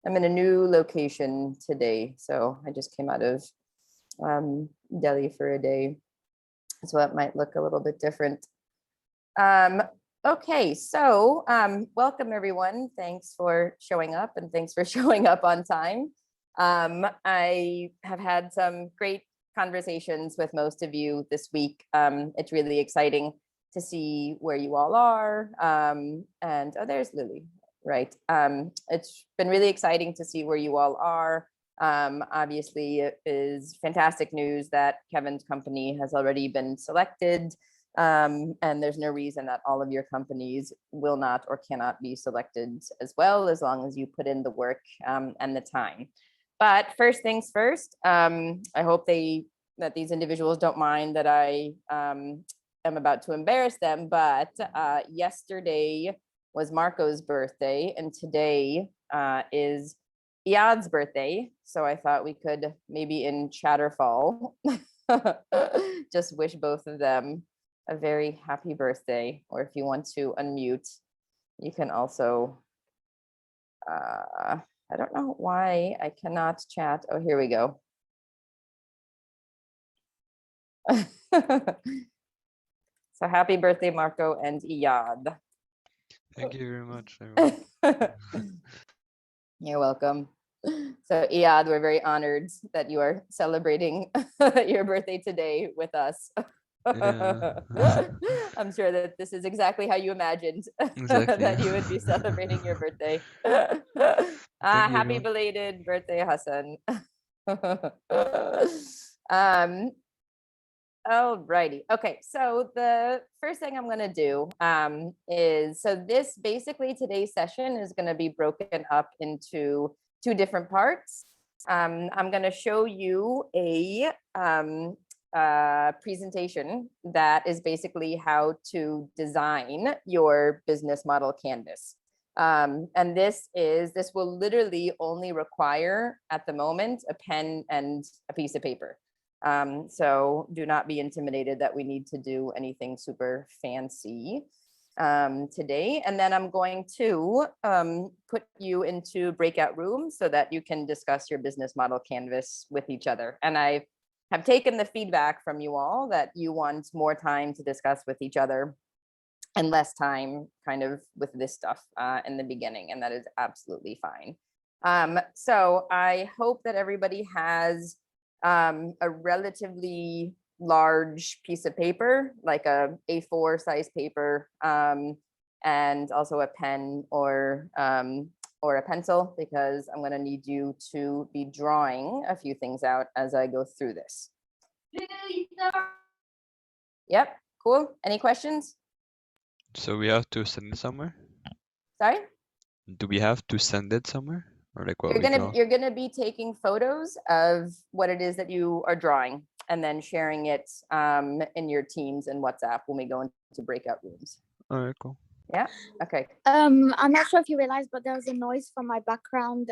I'm in a new location today, so I just came out of Delhi for a day, so it might look a little bit different. Okay, so welcome everyone. Thanks for showing up, and thanks for showing up on time. I have had some great conversations with most of you this week. It's really exciting to see where you all are. And oh, there's Lily, right? It's been really exciting to see where you all are. Obviously, it is fantastic news that Kevin's company has already been selected. And there's no reason that all of your companies will not or cannot be selected as well, as long as you put in the work and the time. But first things first, I hope that these individuals don't mind that I am about to embarrass them, but yesterday was Marco's birthday, and today is Iyad's birthday. So I thought we could maybe in Chatterfall just wish both of them a very happy birthday. Or if you want to unmute, you can also, I don't know why I cannot chat. Oh, here we go. So happy birthday, Marco and Iyad. Thank you very much. You're welcome. So Iyad, we're very honored that you are celebrating your birthday today with us. Yeah. I'm sure that this is exactly how you imagined Exactly. that you would be celebrating your birthday. Thank Happy you. belated birthday, Hassan. Alrighty. Okay, so the first thing I'm going to do is, so this basically today's session is going to be broken up into two different parts. I'm going to show you a presentation that is basically how to design your business model canvas. And this will literally only require at the moment a pen and a piece of paper. So do not be intimidated that we need to do anything super fancy today. And then I'm going to put you into breakout rooms so that you can discuss your business model canvas with each other. And I have taken the feedback from you all that you want more time to discuss with each other and less time kind of with this stuff in the beginning, and that is absolutely fine. So I hope that everybody has a relatively large piece of paper, like a A4 size paper, and also a pen or a pencil, because I'm going to need you to be drawing a few things out as I go through this. Yep, cool. Any questions? So we have to send it somewhere? Sorry? Do we have to send it somewhere? Or like what You're gonna be taking photos of what it is that you are drawing and then sharing it in your Teams and WhatsApp when we go into breakout rooms. All right, cool. Yeah. Okay. I'm not sure if you realized, but there was a noise from my background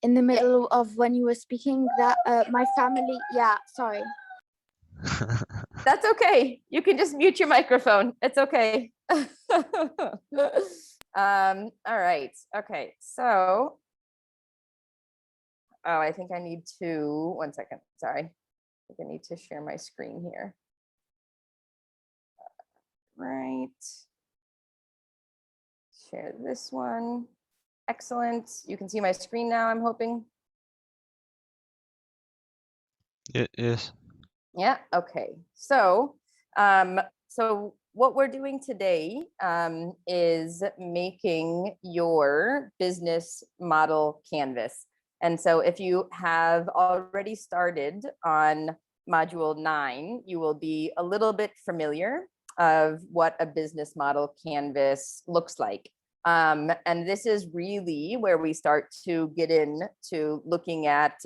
in the middle of when you were speaking. That my family. Yeah. Sorry. That's okay. You can just mute your microphone. It's okay. All right. Okay. So, oh, I think I need to, 1 second. Sorry. I think I need to share my screen here. Right. Share this one. Excellent. You can see my screen now, I'm hoping. Yes. Yeah. Okay. So, so what we're doing today is making your business model canvas. And so if you have already started on module 9, you will be a little bit familiar of what a business model canvas looks like. And this is really where we start to get into looking at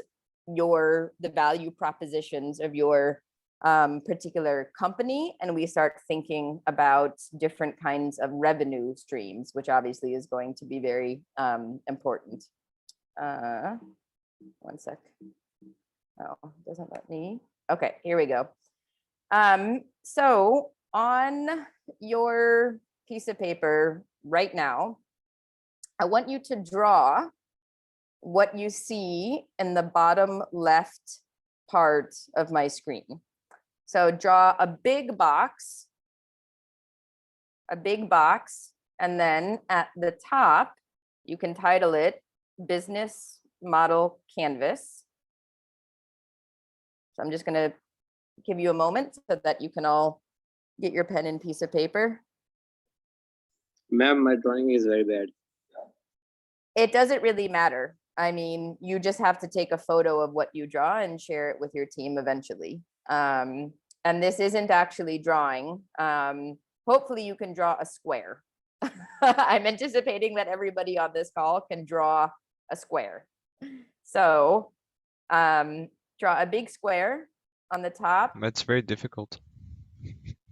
the value propositions of your particular company, and we start thinking about different kinds of revenue streams, which obviously is going to be very important. 1 sec. Oh, it doesn't let me. Okay, here we go. So on your piece of paper right now, I want you to draw what you see in the bottom left part of my screen. So draw a big box, and then at the top, you can title it Business Model Canvas. So I'm just going to give you a moment so that you can all get your pen and piece of paper. Ma'am, my drawing is very bad. It doesn't really matter. I mean, you just have to take a photo of what you draw and share it with your team eventually. And this isn't actually drawing. Hopefully you can draw a square. I'm anticipating that everybody on this call can draw a square. So draw a big square on the top. That's very difficult.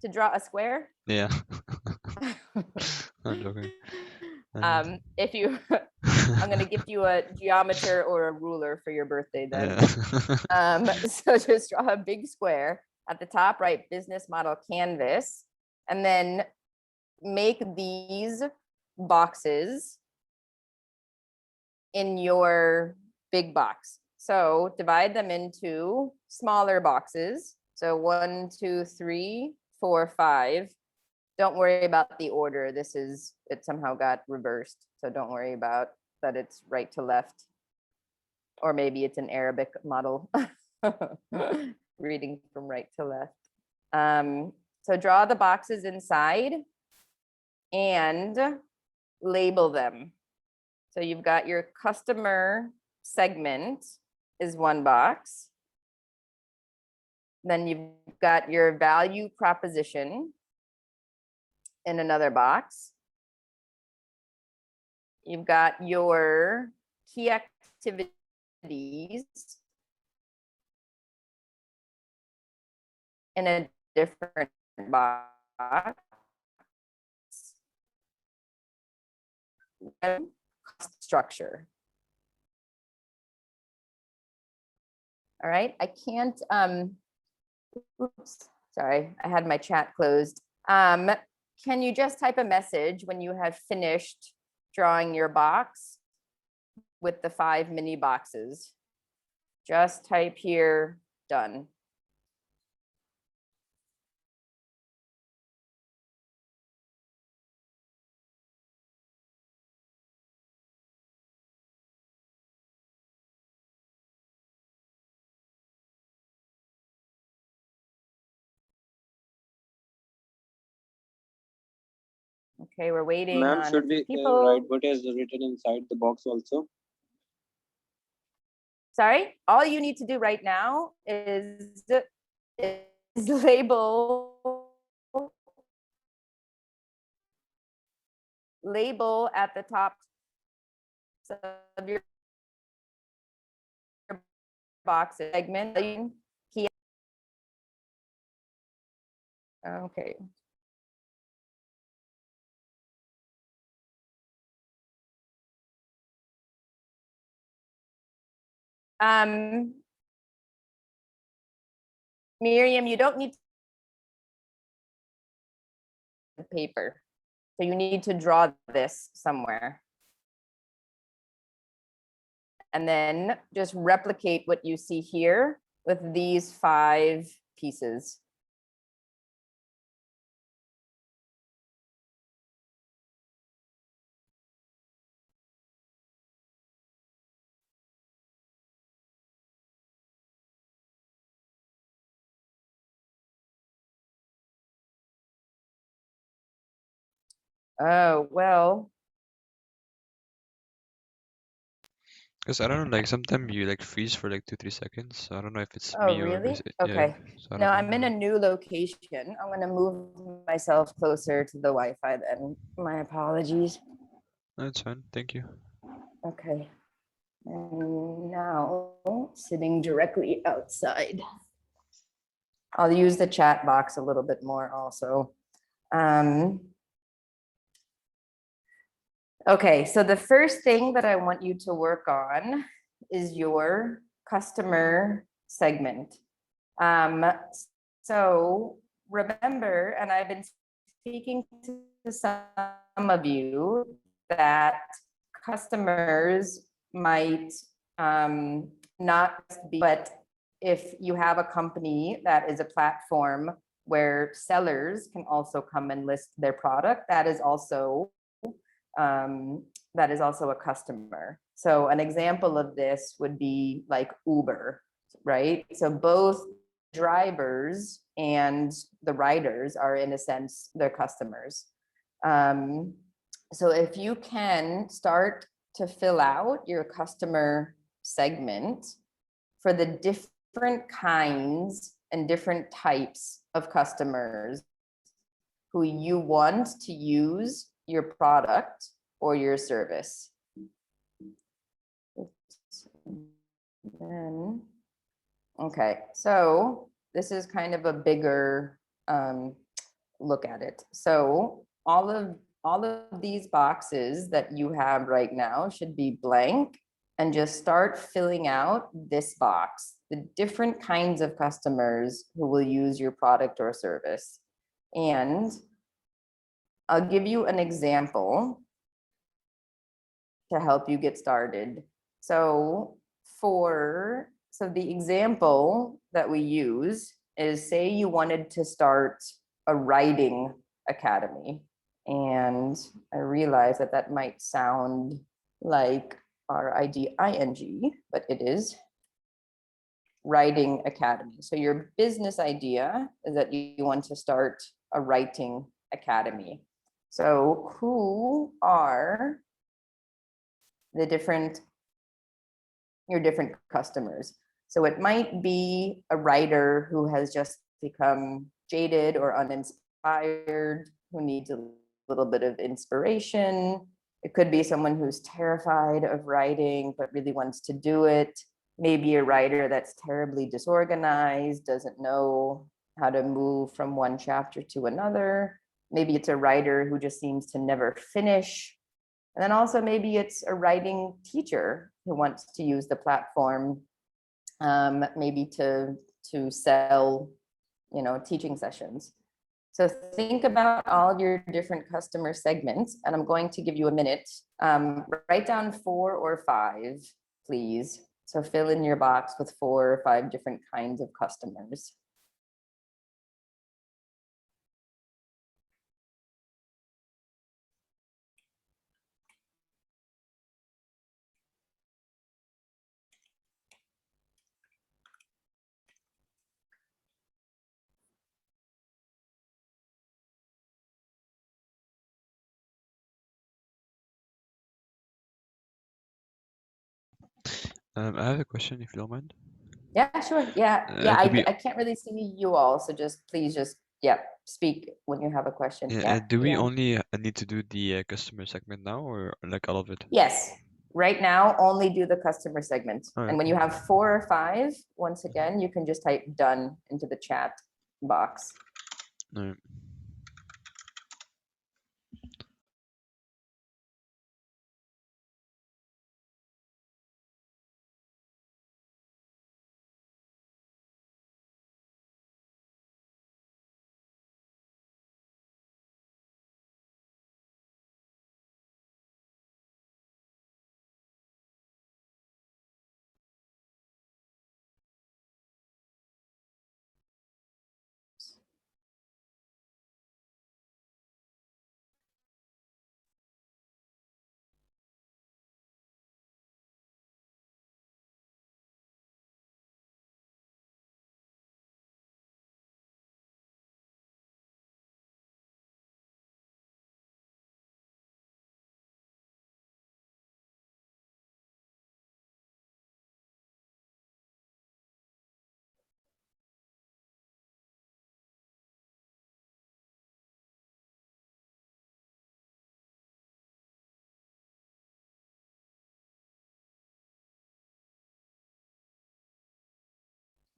To draw a square? Yeah. I'm joking. If you, I'm going to give you a geometer or a ruler for your birthday then. Yeah. So just draw a big square at the top, right? Business model canvas, and then make these boxes in your big box. So divide them into smaller boxes. So 1, 2, 3, 4, 5. Don't worry about the order. It somehow got reversed. So don't worry about that it's right to left. Or maybe it's an Arabic model. Reading from right to left. So draw the boxes inside and label them. So you've got your customer segment is one box. Then you've got your value proposition in another box. You've got your key activities in a different box. And cost structure. All right, I can't, oops, sorry, I had my chat closed. Can you just type a message when you have finished drawing your box with the 5 mini boxes? Just type here, done. Okay, we're waiting Ma'am, on should we people. write what is written inside the box also? Sorry, all you need to do right now is label at the top of your box segment. Okay. Miriam, you don't need paper. So you need to draw this somewhere. And then just replicate what you see here with these 5 pieces. Oh, well. Because I don't know, like sometimes you like freeze for like 2-3 seconds. So I don't know if it's Oh, me or really? is it, Okay. yeah. So I No, don't I'm in know. a new location. I'm going to move myself closer to the Wi-Fi then. My apologies. No, it's fine. Thank you. Okay. And now sitting directly outside. I'll use the chat box a little bit more also. Okay, so the first thing that I want you to work on is your customer segment. So remember, and I've been speaking to some of you, that customers might not be, but if you have a company that is a platform where sellers can also come and list their product, that is also a customer. So an example of this would be like Uber, right? So both drivers and the riders are, in a sense, their customers. So if you can start to fill out your customer segment for the different kinds and different types of customers who you want to use your product or your service. Then, okay, so this is kind of a bigger look at it. So all of these boxes that you have right now should be blank, and just start filling out this box, the different kinds of customers who will use your product or service. And I'll give you an example to help you get started. So the example that we use is, say you wanted to start a writing academy. And I realize that that might sound like RIDING, but it is writing academy. So your business idea is that you want to start a writing academy. So who are your different customers? So it might be a writer who has just become jaded or uninspired, who needs a little bit of inspiration. It could be someone who's terrified of writing, but really wants to do it. Maybe a writer that's terribly disorganized, doesn't know how to move from one chapter to another. Maybe it's a writer who just seems to never finish. And then also maybe it's a writing teacher who wants to use the platform, maybe to sell, teaching sessions. So think about all of your different customer segments, and I'm going to give you a minute. Write down 4 or 5, please. So fill in your box with 4 or 5 different kinds of customers. I have a question, if you don't mind. Yeah, sure. Yeah, I can't really see you all, so please speak when you have a question. Yeah, do we only need to do the customer segment now, or like all of it? Yes, right now only do the customer segment. Oh, And when you have 4 or 5, once again, you can just type done into the chat box. No.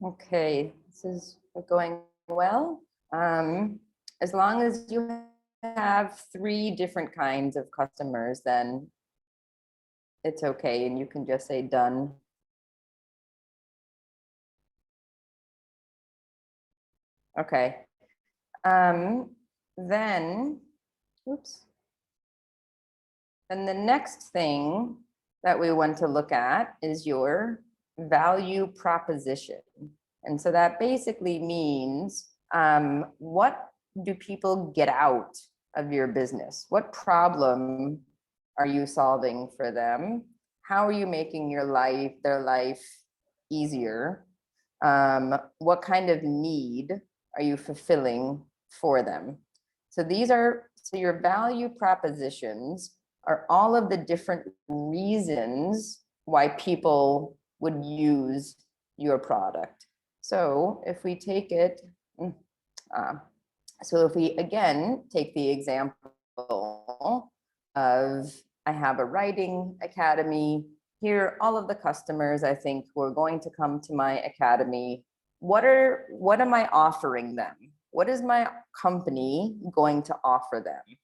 Okay, this is going well. As long as you have 3 different kinds of customers, then it's okay, and you can just say done. Okay. Then And the next thing that we want to look at is your value proposition. And so that basically means what do people get out of your business? What problem are you solving for them? How are you making their life easier? What kind of need are you fulfilling for them? So your value propositions are all of the different reasons why people would use your product. So if we take it, so if we again take the example of I have a writing academy, here are all of the customers I think who are going to come to my academy. What am I offering them? What is my company going to offer them?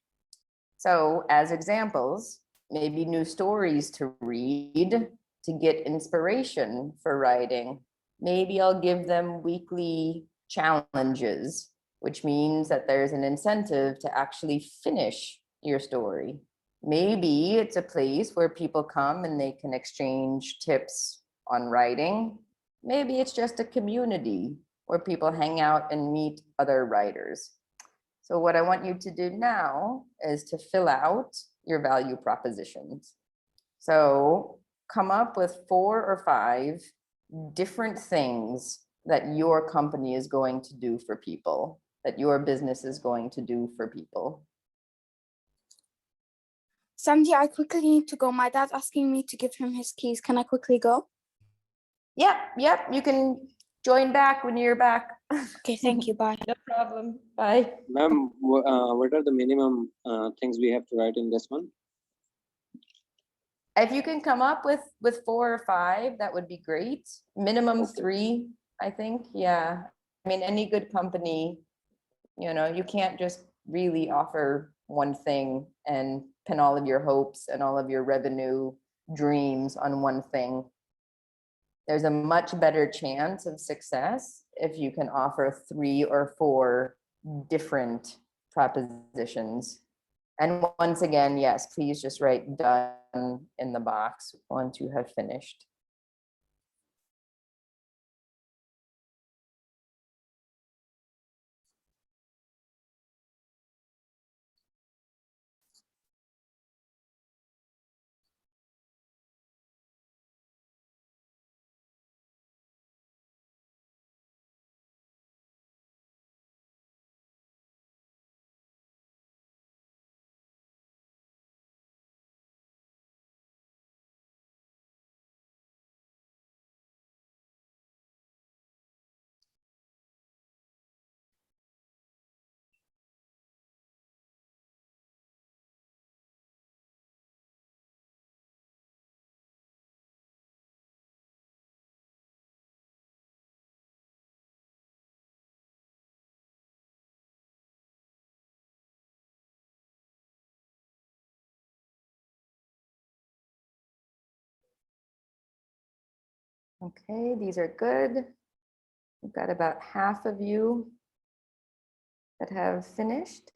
So as examples, maybe new stories to read to get inspiration for writing. Maybe I'll give them weekly challenges, which means that there's an incentive to actually finish your story. Maybe it's a place where people come and they can exchange tips on writing. Maybe it's just a community where people hang out and meet other writers. So what I want you to do now is to fill out your value propositions. So come up with 4 or 5 different things that your company is going to do for people, that your business is going to do for people. Sandy, I quickly need to go. My dad's asking me to give him his keys. Can I quickly go? Yep, you can join back when you're back. Okay, thank you. Bye. No problem. Bye. Ma'am, what are the minimum things we have to write in this one? If you can come up with 4 or 5, that would be great. Minimum Okay. 3, I think. Yeah. I mean, any good company, you can't just really offer one thing and pin all of your hopes and all of your revenue dreams on one thing. There's a much better chance of success if you can offer 3 or 4 different propositions. And once again, yes, please just write done in the box once you have finished. Okay, these are good. We've got about half of you that have finished.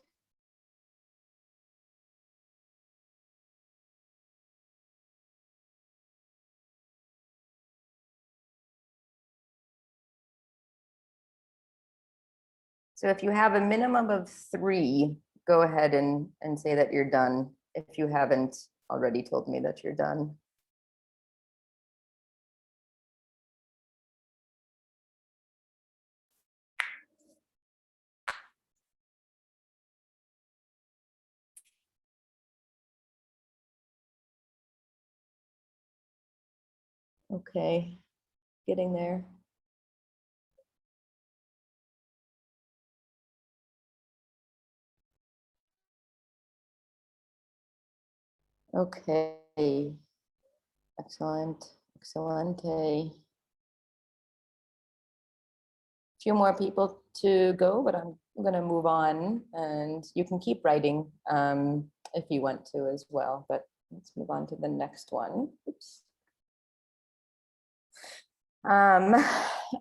So if you have a minimum of 3, go ahead and say that you're done if you haven't already told me that you're done. Okay, getting there. Okay, excellent, excelente. Few more people to go, but I'm gonna move on, and you can keep writing if you want to as well, but let's move on to the next one. Oops.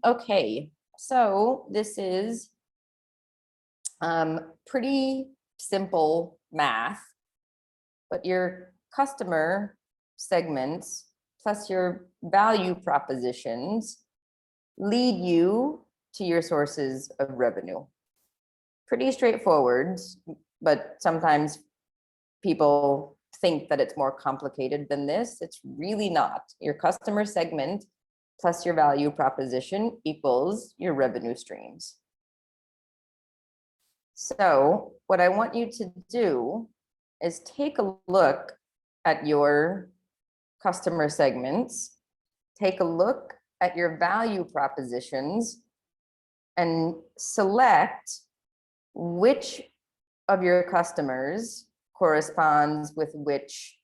Okay, so this is pretty simple math, but your customer segments plus your value propositions lead you to your sources of revenue. Pretty straightforward, but sometimes people think that it's more complicated than this. It's really not. Your customer segment plus your value proposition equals your revenue streams. So what I want you to do is take a look at your customer segments, take a look at your value propositions, and select which of your customers corresponds with which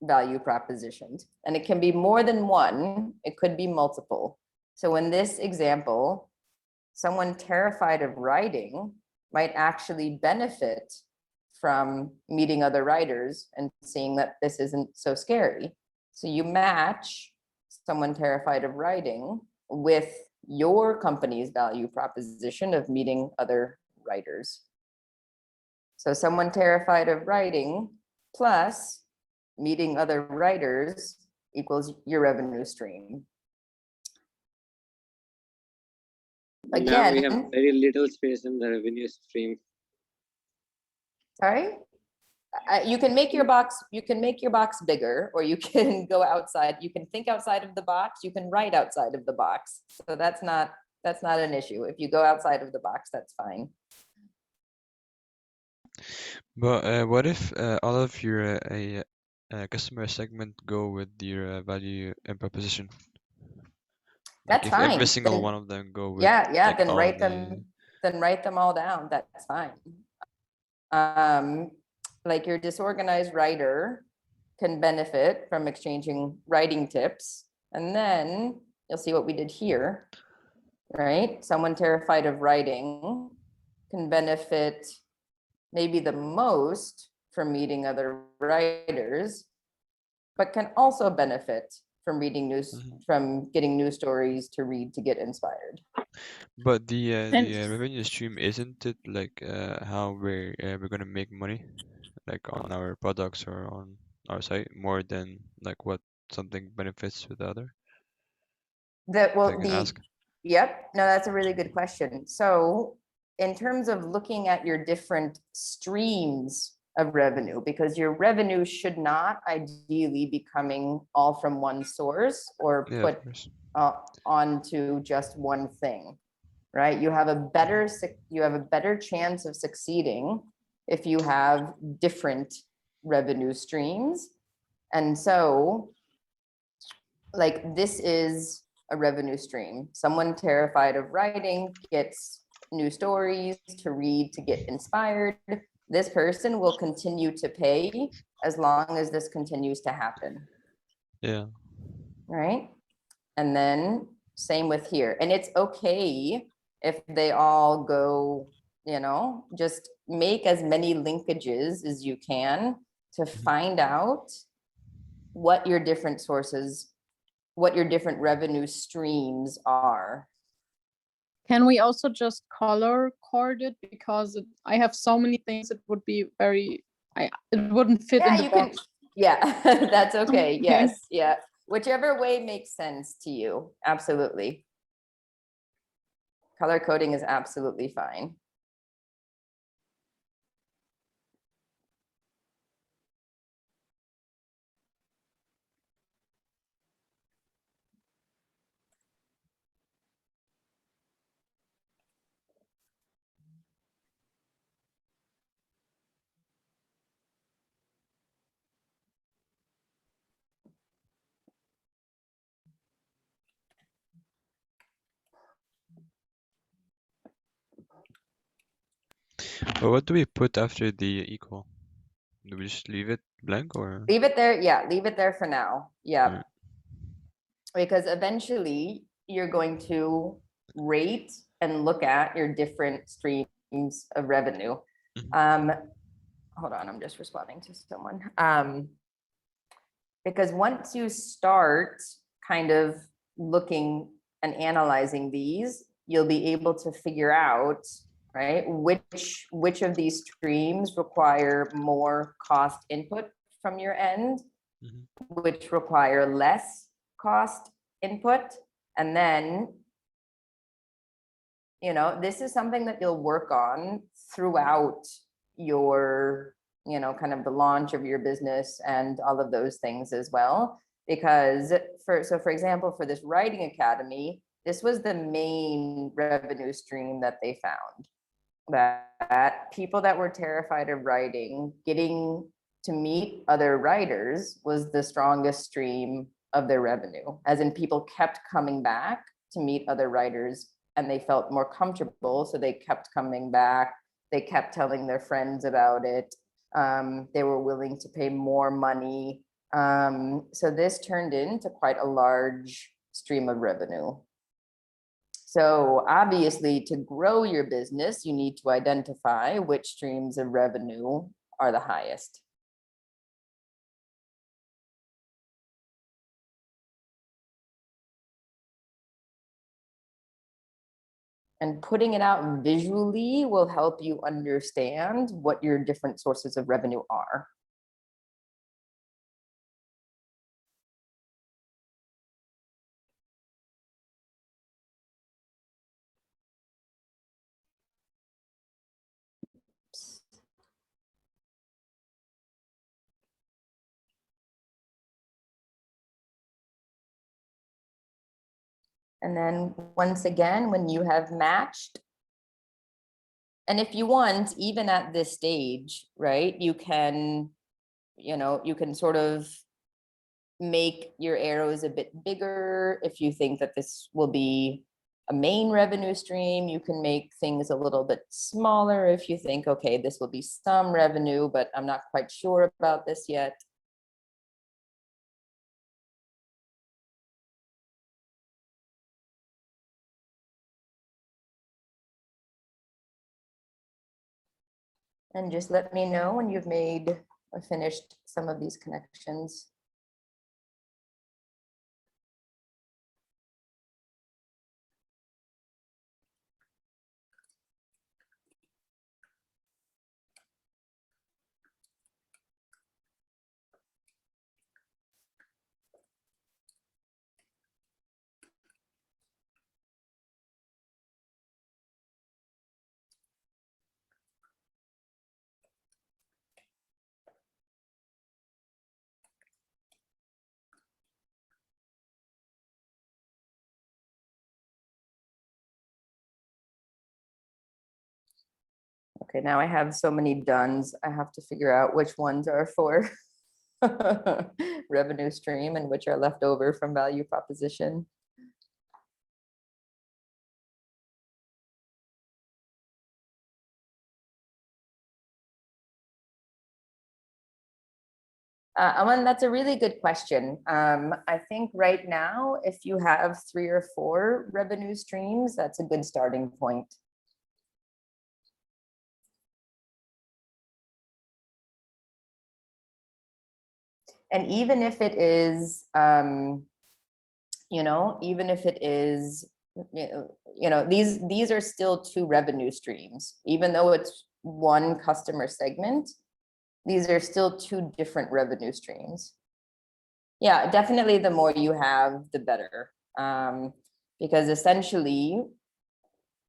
value propositions. And it can be more than one, it could be multiple. So in this example, someone terrified of writing might actually benefit from meeting other writers and seeing that this isn't so scary. So you match someone terrified of writing with your company's value proposition of meeting other writers. So someone terrified of writing plus meeting other writers equals your revenue stream. Now we have Again, very little space in the revenue stream. sorry? You can make your box bigger, or you can go outside. You can think outside of the box. You can write outside of the box. So that's not an issue. If you go outside of the box, that's fine. But what if all of your customer segment go with your value and proposition? Like That's if every fine. single Then- one of them go with Yeah, like then all write the them all down. That's fine. Like your disorganized writer can benefit from exchanging writing tips. And then you'll see what we did here, right? Someone terrified of writing can benefit maybe the most from meeting other writers, but can also benefit from reading news, from getting news stories to read to get inspired. But the revenue stream, isn't it like how we're gonna make money, like on our products or on our site, more than like what something benefits with the other? That If well, I can ask. Yep, no, that's a really good question. So in terms of looking at your different streams of revenue, because your revenue should not ideally be coming all from one source or Yeah, put of course. onto just one thing, right? You have a better chance of succeeding if you have different revenue streams. And so like this is a revenue stream. Someone terrified of writing gets new stories to read to get inspired. This person will continue to pay as long as this continues to happen. Yeah. Right? And then same with here. And it's okay if they all go, just make as many linkages as you can to find out what your different sources, what your different revenue streams are. Can we also just color code it? Because I have so many things, it would be very, it wouldn't fit in the box. Yeah, that's okay. Okay. Yes, yeah. Whichever way makes sense to you. Absolutely. Color coding is absolutely fine. But what do we put after the equal? Do we just leave it blank or? Leave it there. Yeah, leave it there for now. Yeah. Alright. Because eventually you're going to rate and look at your different streams of revenue. Hold on, I'm just responding to someone. Because once you start kind of looking and analyzing these, you'll be able to figure out, right, which of these streams require more cost input from your end, Mhm. which require less cost input. And then, you know, this is something that you'll work on throughout your, you know, kind of the launch of your business and all of those things as well. Because for example, for this writing academy, this was the main revenue stream that they found. That people that were terrified of writing, getting to meet other writers was the strongest stream of their revenue. As in, people kept coming back to meet other writers and they felt more comfortable. So they kept coming back. They kept telling their friends about it. They were willing to pay more money. So this turned into quite a large stream of revenue. So obviously, to grow your business, you need to identify which streams of revenue are the highest. And putting it out visually will help you understand what your different sources of revenue are. And then once again, when you have matched, and if you want, even at this stage, right, you can, you know, you can sort of make your arrows a bit bigger. If you think that this will be a main revenue stream, you can make things a little bit smaller. If you think, okay, this will be some revenue, but I'm not quite sure about this yet. And just let me know when you've made or finished some of these connections. Okay, now I have so many dones. I have to figure out which ones are for revenue stream and which are left over from value proposition. Aman, that's a really good question. I think right now, if you have 3 or 4 revenue streams, that's a good starting point. And even if it is, you know, even if it is, you know, these are still 2 revenue streams, even though it's one customer segment. These are still 2 different revenue streams. Yeah, definitely the more you have, the better. Because essentially,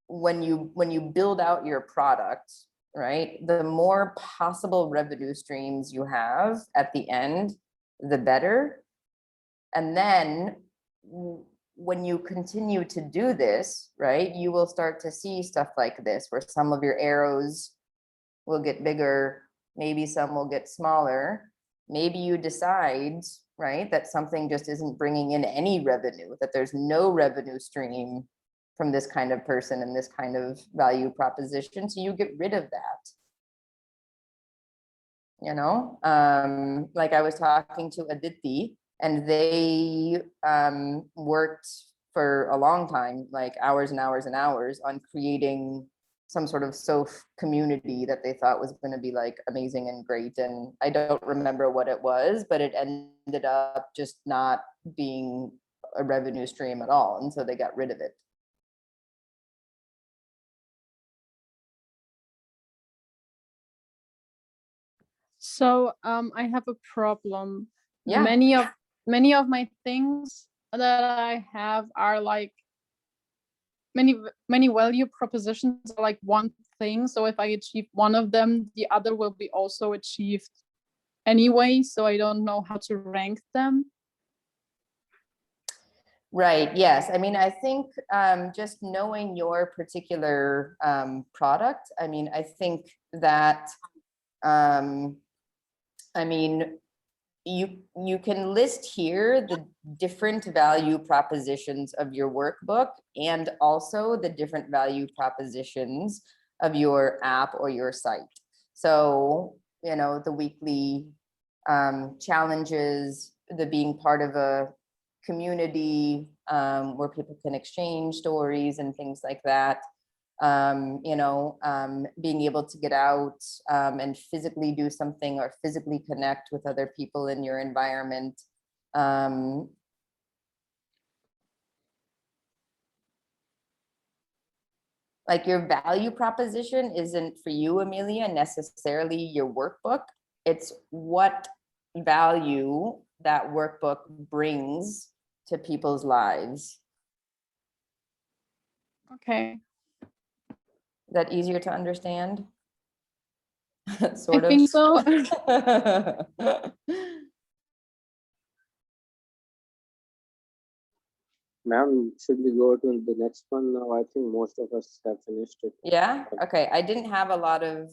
when you build out your product, right, the more possible revenue streams you have at the end, the better. And then when you continue to do this, right, you will start to see stuff like this, where some of your arrows will get bigger, maybe some will get smaller. Maybe you decide, right, that something just isn't bringing in any revenue, that there's no revenue stream from this kind of person and this kind of value proposition. So you get rid of that. You know, like I was talking to Aditi, and they worked for a long time, like hours and hours and hours, on creating some sort of SOF community that they thought was going to be like amazing and great. And I don't remember what it was, but it ended up just not being a revenue stream at all. And so they got rid of it. So I have a problem. Yeah. Many of my things that I have are like many value propositions are like one thing. So if I achieve one of them, the other will be also achieved anyway. So I don't know how to rank them. Right. Yes. I mean, I think just knowing your particular product, I mean, I think that, I mean, you can list here the different value propositions of your workbook and also the different value propositions of your app or your site. So, you know, the weekly challenges, the being part of a community where people can exchange stories and things like that. You know, being able to get out and physically do something or physically connect with other people in your environment. Like your value proposition isn't for you, Amelia, necessarily your workbook. It's what value that workbook brings to people's lives. Okay. Is that easier to understand? Sort I of. think so. Ma'am, should we go to the next one now? I think most of us have finished it. Yeah, okay. I didn't have a lot of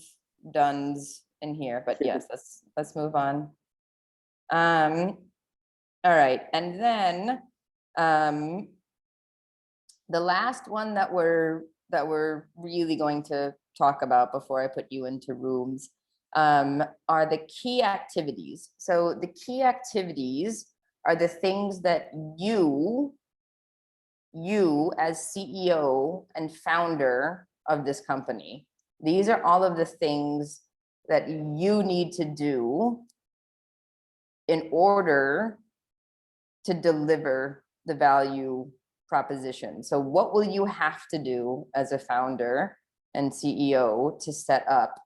dones in here, but yes, let's move on. All right, and then the last one that we're really going to talk about before I put you into rooms are the key activities. So the key activities are the things that you as CEO and founder of this company, these are all of the things that you need to do in order to deliver the value proposition. So what will you have to do as a founder and CEO to set up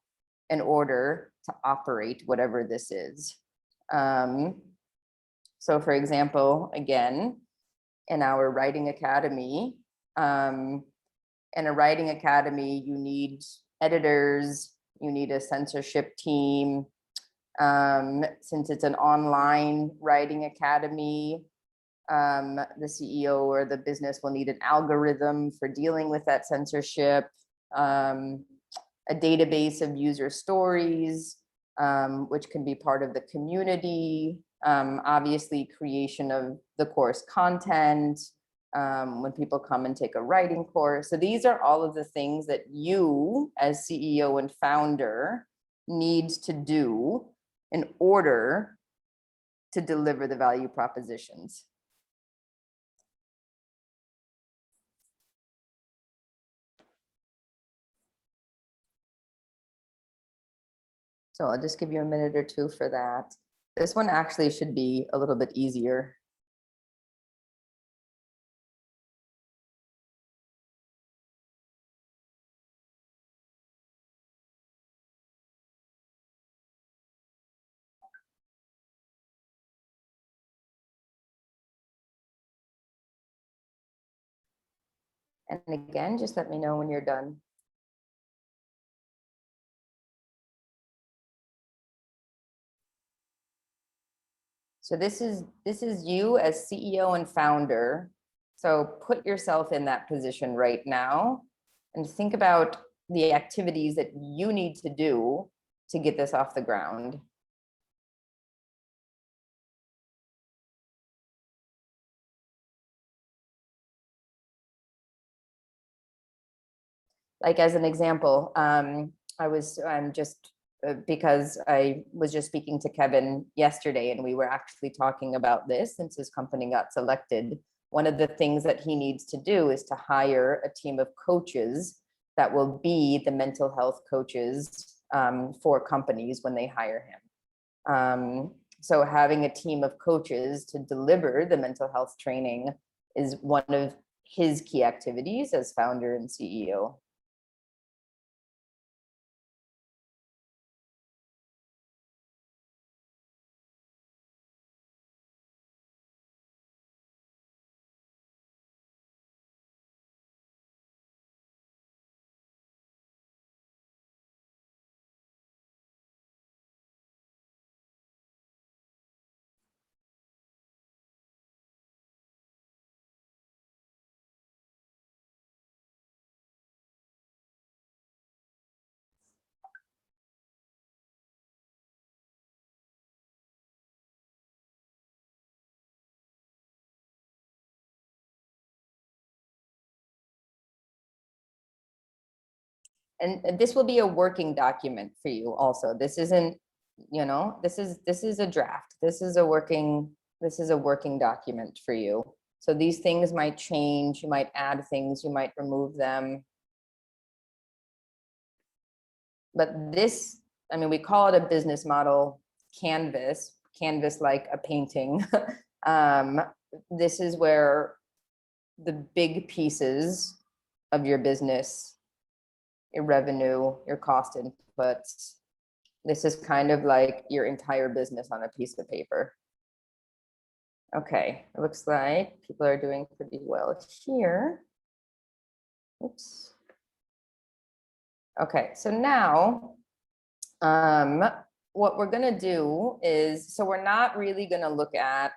in order to operate whatever this is? So for example, again, in our writing academy, in a writing academy, you need editors, you need a censorship team. Since it's an online writing academy, the CEO or the business will need an algorithm for dealing with that censorship, a database of user stories, which can be part of the community, obviously creation of the course content, when people come and take a writing course. So these are all of the things that you as CEO and founder needs to do in order to deliver the value propositions. So I'll just give you a minute or two for that. This one actually should be a little bit easier. And again, just let me know when you're done. So this is you as CEO and founder. So put yourself in that position right now and think about the activities that you need to do to get this off the ground. Like as an example, because I was just speaking to Kevin yesterday and we were actually talking about this since his company got selected. One of the things that he needs to do is to hire a team of coaches that will be the mental health coaches for companies when they hire him. So having a team of coaches to deliver the mental health training is one of his key activities as founder and CEO. and this will be a working document for you also. This isn't, you know, this is a draft. This is a working document for you. So these things might change, you might add things, you might remove them. But this, I mean, we call it a business model canvas like a painting. This is where the big pieces of your business, your revenue, your cost inputs, this is kind of like your entire business on a piece of paper. Okay, it looks like people are doing pretty well here. Oops. Okay, so now, what we're gonna do is, so we're not really gonna look at,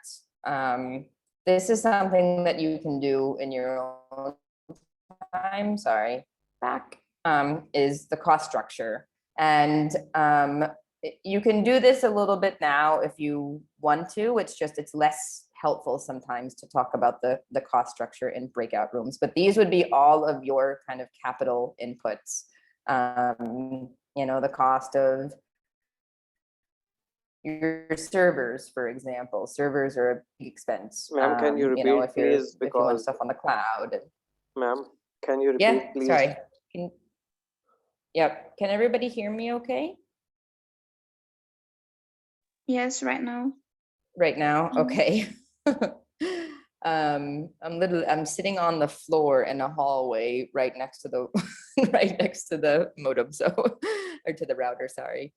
this is something that you can do in your own time, sorry, back, is the cost structure. And you can do this a little bit now if you want to, it's just, it's less helpful sometimes to talk about the cost structure in breakout rooms, but these would be all of your kind of capital inputs. You know, the cost of your servers, for example. Servers are a big expense. Ma'am, can you You know, repeat, if you're, please? if you want Because, stuff on the cloud. ma'am, can you repeat, Yeah, please? sorry. Yep, can everybody hear me okay? Yes, right now. Right now, Mhm. okay. I'm sitting on the floor in a hallway right next to the right next to the modem, so or to the router, sorry.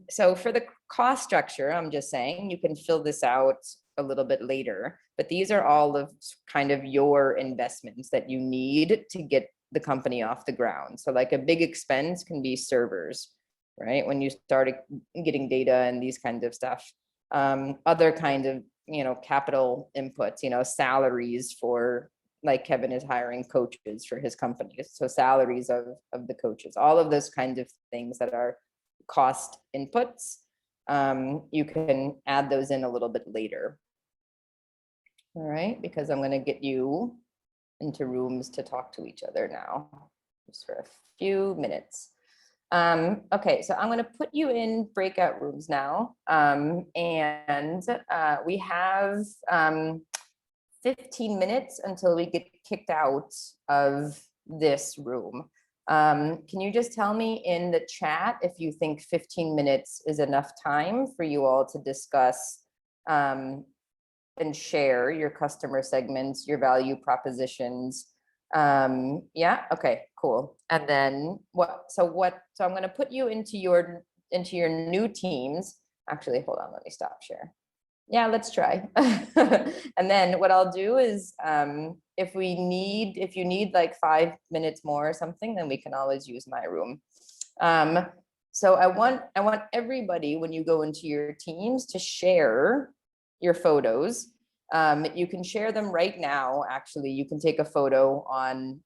So for the cost structure, I'm just saying you can fill this out a little bit later, but these are all of kind of your investments that you need to get the company off the ground. So like a big expense can be servers, right? When you start getting data and these kinds of stuff. Other kind of, you know, capital inputs, you know, salaries for, like Kevin is hiring coaches for his company. So salaries of the coaches, all of those kinds of things that are cost inputs. You can add those in a little bit later. All right, because I'm going to get you into rooms to talk to each other now, just for a few minutes. Okay, so I'm going to put you in breakout rooms now. And we have 15 minutes until we get kicked out of this room. Can you just tell me in the chat if you think 15 minutes is enough time for you all to discuss and share your customer segments, your value propositions? Yeah, okay, cool. And then so I'm going to put you into your new teams. Actually, hold on, let me stop share. Yeah, let's try. And then what I'll do is, if you need like 5 minutes more or something, then we can always use my room. So I want everybody, when you go into your teams, to share your photos. You can share them right now. Actually, you can take a photo and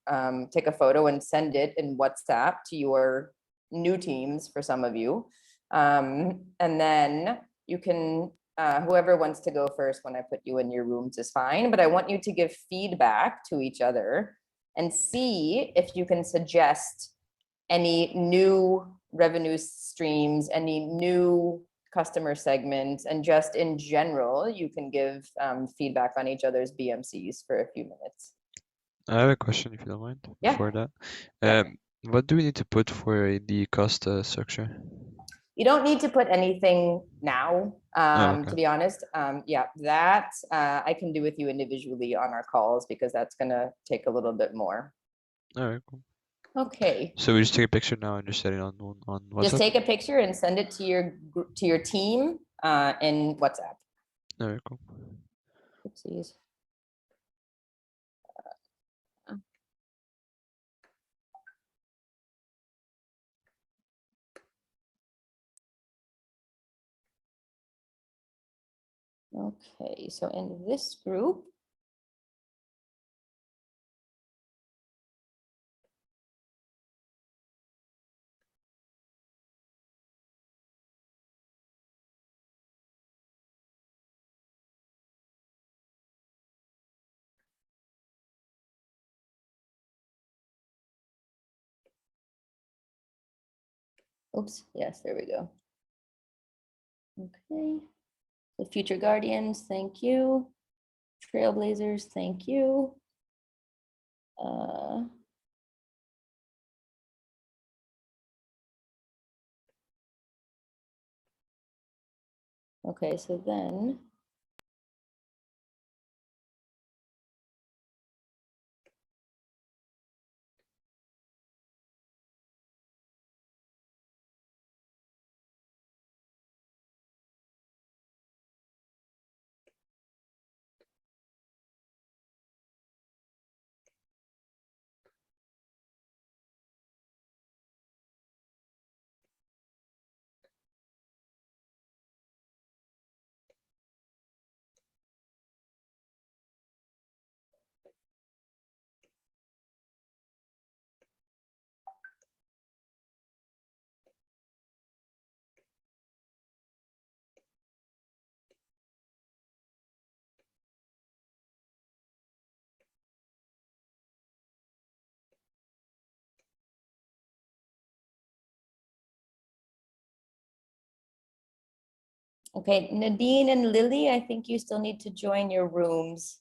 send it in WhatsApp to your new teams for some of you. And then you can, whoever wants to go first when I put you in your rooms is fine, but I want you to give feedback to each other and see if you can suggest any new revenue streams, any new customer segments, and just in general, you can give feedback on each other's BMCs for a few minutes. I have a question, if you don't mind. Yeah. Before that, Yeah. what do we need to put for the cost structure? You don't need to put anything now, okay. to be honest. Yeah, that I can do with you individually on our calls, because that's gonna take a little bit more. All right, cool. Okay. So we just take a picture now and just set it on WhatsApp? Just take a picture and send it to your team in WhatsApp. All right, cool. Oopsies. Okay, so in this group, Oops, yes, there we go. Okay. The Future Guardians, thank you. Trailblazers, thank you. Okay, so then. Okay, Nadine and Lily, I think you still need to join your rooms.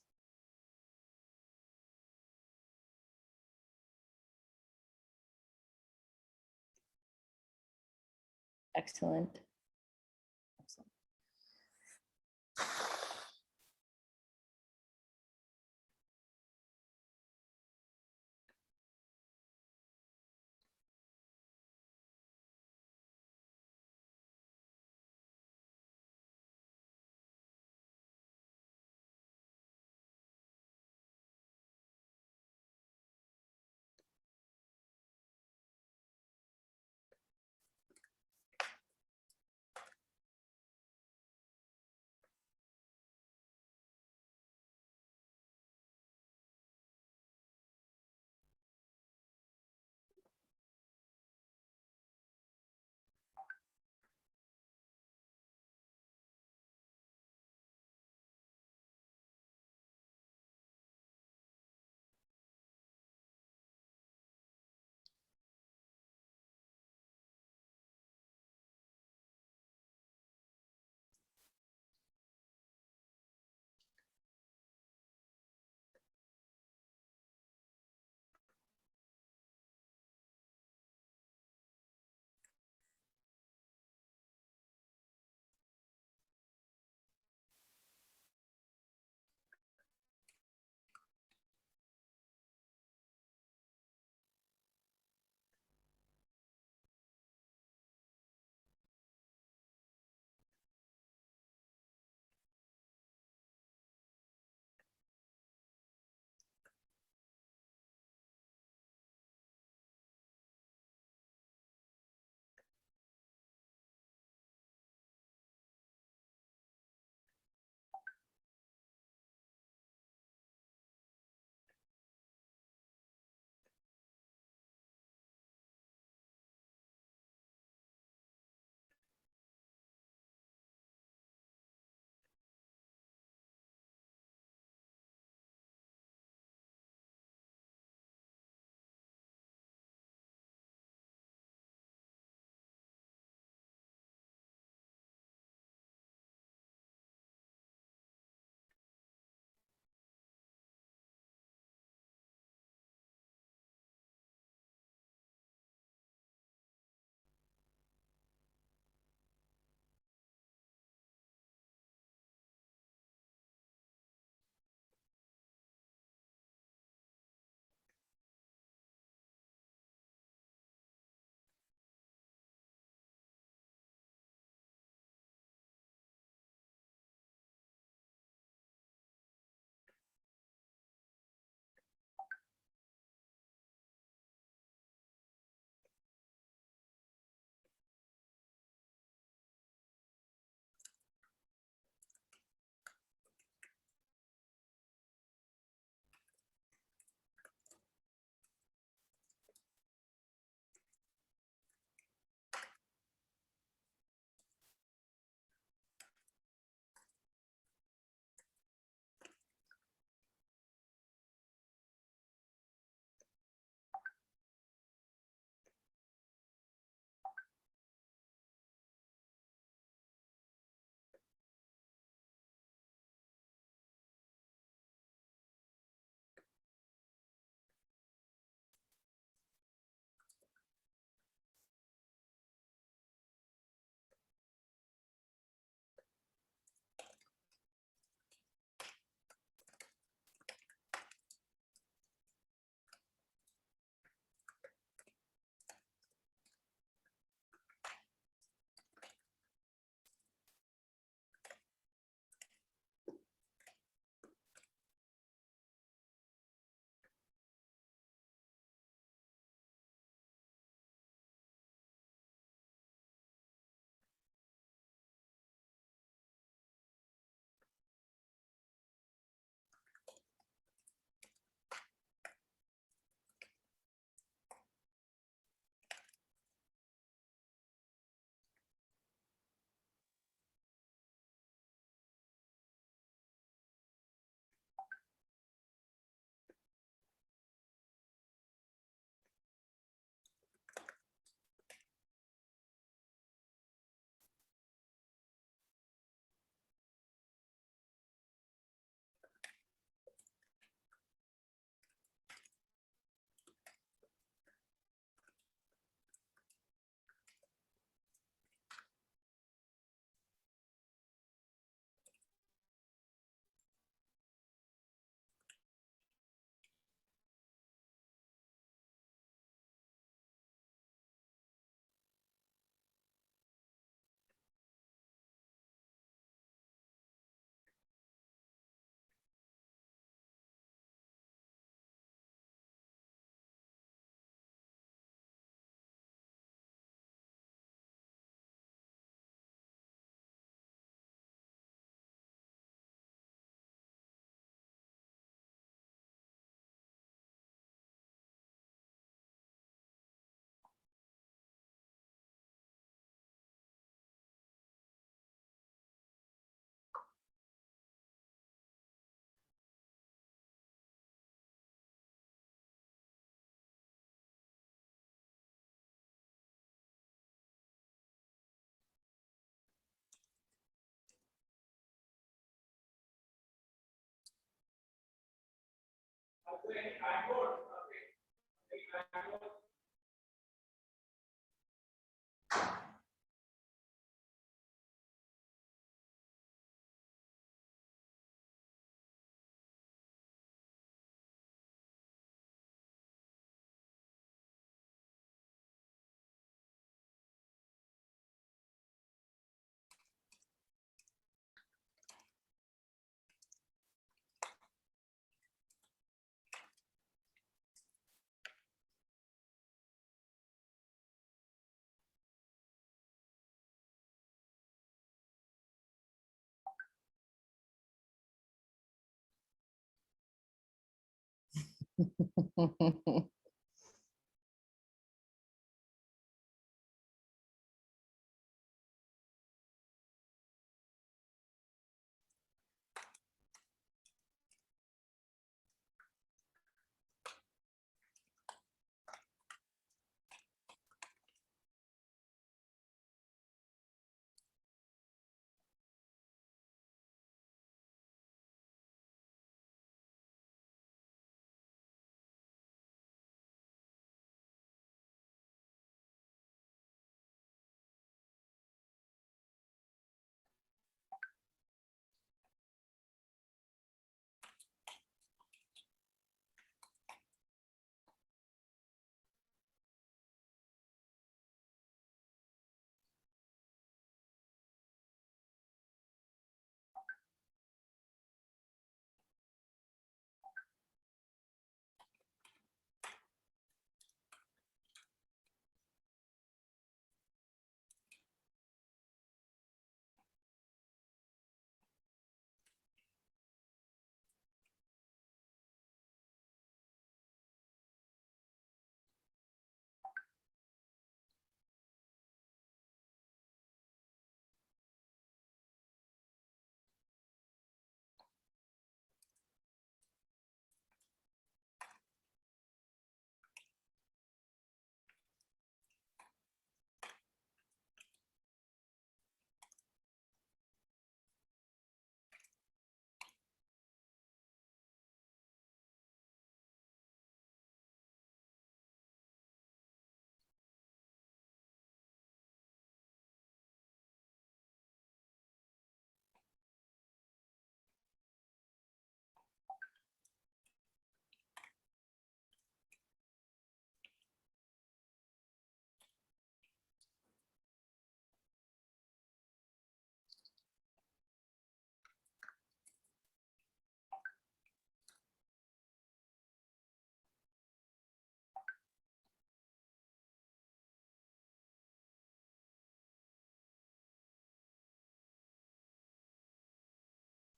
Excellent. Excellent.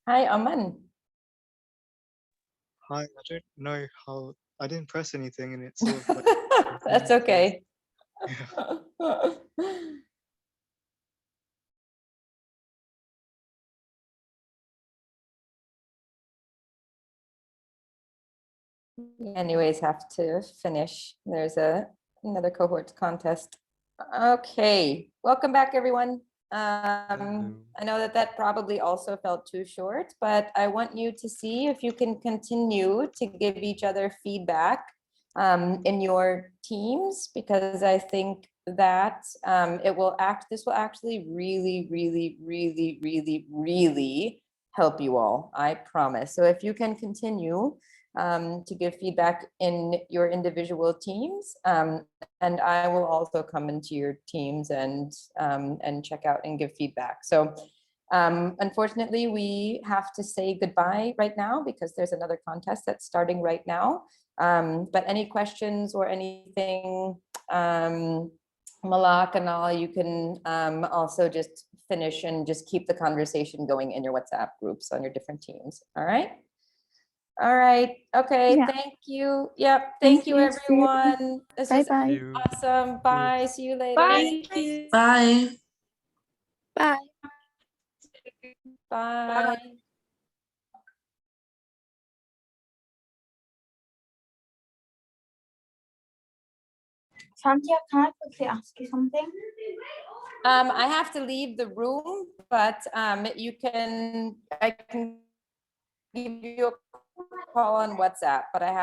Hi, Aman. Hi, I don't know how I didn't press anything and it's sort of like That's okay. Anyways, have to finish. There's another cohort contest. Okay, welcome back, everyone. I know that probably also felt too short, but I want you to see if you can continue to give each other feedback in your teams, because I think that this will actually really, really, really, really, really help you all, I promise. So if you can continue to give feedback in your individual teams, and I will also come into your teams and check out and give feedback. So unfortunately, we have to say goodbye right now because there's another contest that's starting right now. But any questions or anything, Malak and all, you can also just finish and just keep the conversation going in your WhatsApp groups on your different teams. All right. All right. Okay. Yeah. Thank you. Yep. Thank you, everyone. This was Bye-bye. awesome. Bye. See you later. Bye. Bye. Bye. Bye. Santia, can I quickly ask you something? I have to leave the room, but I can give you a call on WhatsApp, but I have